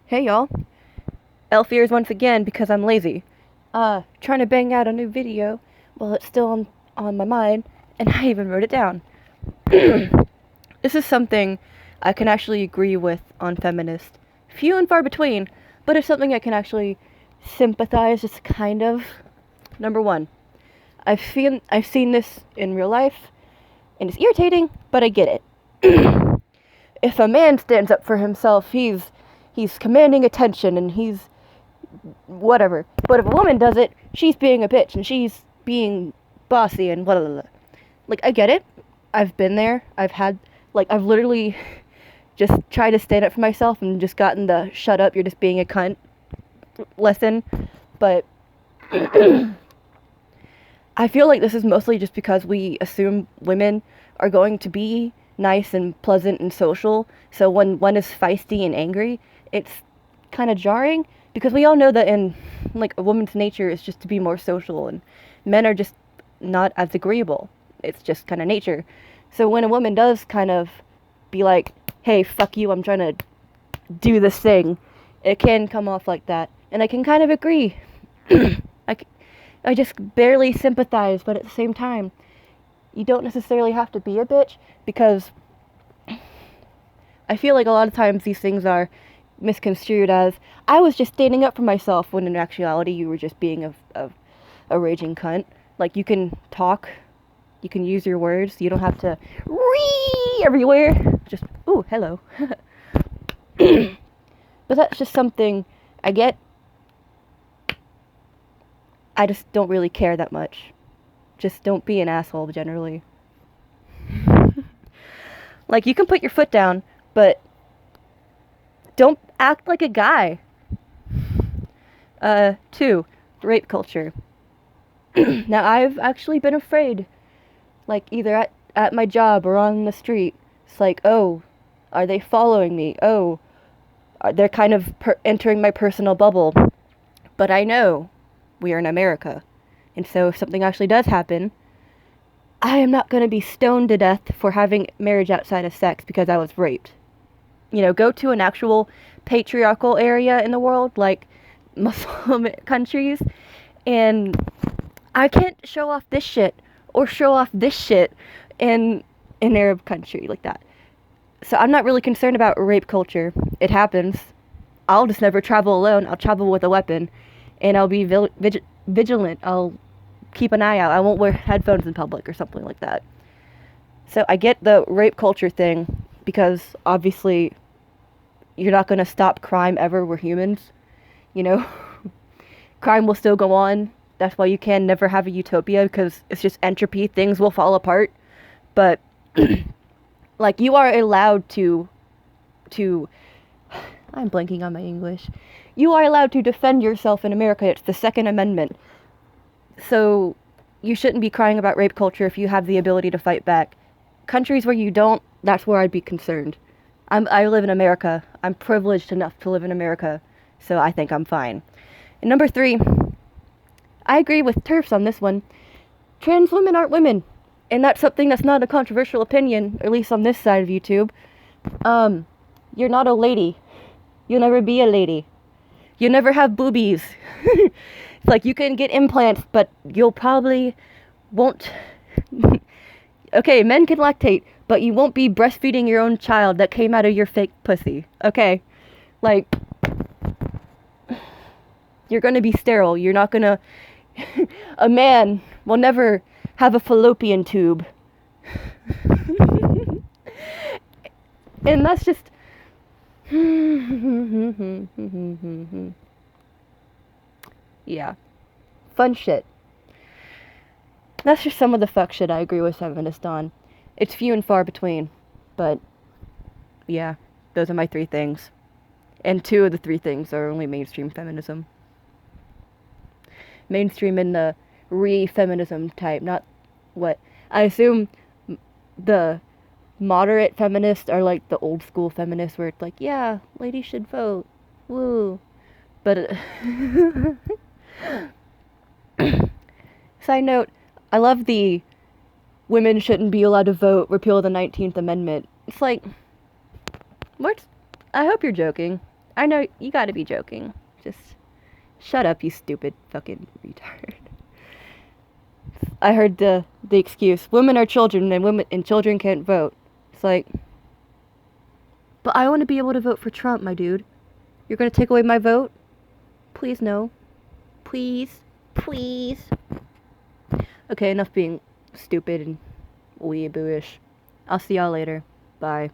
Hey y'all, Elf ears once again because I'm lazy. Trying to bang out a new video while it's still on my mind, and I even wrote it down. This is something I can actually agree with on Feminist. Few and far between, but it's something I can actually sympathize just kind of. Number one, I've seen this in real life, and it's irritating, but I get it. If a man stands up for himself, he's commanding attention and he's whatever. But if a woman does it, she's being a bitch and she's being bossy and blah blah blah. Like, I get it. I've been there. I've literally just tried to stand up for myself and just gotten the shut up, you're just being a cunt lesson. But I feel like this is mostly just because we assume women are going to be nice and pleasant and social. So when one is feisty and angry, it's kind of jarring because we all know that in like a woman's nature is just to be more social and men are just not as agreeable. It's just kind of nature. So when a woman does kind of be like, "Hey, fuck you, I'm trying to do this thing," it can come off like that. And I can kind of agree. I, I just barely sympathize, but at the same time, you don't necessarily have to be a bitch because I feel like a lot of times these things are misconstrued as, I was just standing up for myself, when in actuality you were just being a raging cunt. Like, you can talk, you can use your words, you don't have to ree everywhere. Just, ooh, hello. But that's just something I get. I just don't really care that much. Just don't be an asshole, generally. Like, you can put your foot down, but don't act like a guy. 2, rape culture. Now, I've actually been afraid, like, either at my job or on the street. It's like, oh, are they following me? Oh, they're kind of entering my personal bubble. But I know we are in America. And so if something actually does happen, I am not going to be stoned to death for having marriage outside of sex because I was raped. You know, go to an actual patriarchal area in the world, like Muslim countries, and I can't show off this shit or show off this shit in an Arab country like that. So I'm not really concerned about rape culture. It happens. I'll just never travel alone. I'll travel with a weapon, and I'll be vigilant. I'll keep an eye out. I won't wear headphones in public or something like that. So I get the rape culture thing because obviously you're not going to stop crime ever. We're humans, you know. Crime will still go on. That's why you can never have a utopia, because it's just entropy. Things will fall apart. But like, you are allowed to I'm blanking on my English. You are allowed to defend yourself in America. It's the Second Amendment. So you shouldn't be crying about rape culture if you have the ability to fight back. Countries where you don't, that's where I'd be concerned. I live in America. I'm privileged enough to live in America, so I think I'm fine. And number 3, I agree with TERFs on this one. Trans women aren't women. And that's something that's not a controversial opinion, at least on this side of YouTube. You're not a lady. You'll never be a lady. You'll never have boobies. It's like, you can get implants, but you'll probably won't... Okay, men can lactate, but you won't be breastfeeding your own child that came out of your fake pussy. Okay? Like, you're gonna be sterile. You're not gonna... A man will never have a fallopian tube. And that's just... Yeah. Fun shit. That's just some of the fuck shit I agree with Feminist on. It's few and far between. But, yeah. Those are my 3 things. And 2 of the 3 things are only mainstream feminism. Mainstream in the re-feminism type, not what... I assume the moderate feminists are like the old school feminists where it's like, yeah, ladies should vote. Woo. But... Side note, I love the women shouldn't be allowed to vote, repeal the 19th Amendment. It's like, what? I hope you're joking. I know you gotta be joking. Just shut up, you stupid fucking retard. I heard the excuse, women are children and children can't vote. It's like, but I want to be able to vote for Trump, my dude. You're gonna take away my vote? Please no. Please. Please. Okay, enough being stupid and weeaboo-ish. I'll see y'all later. Bye.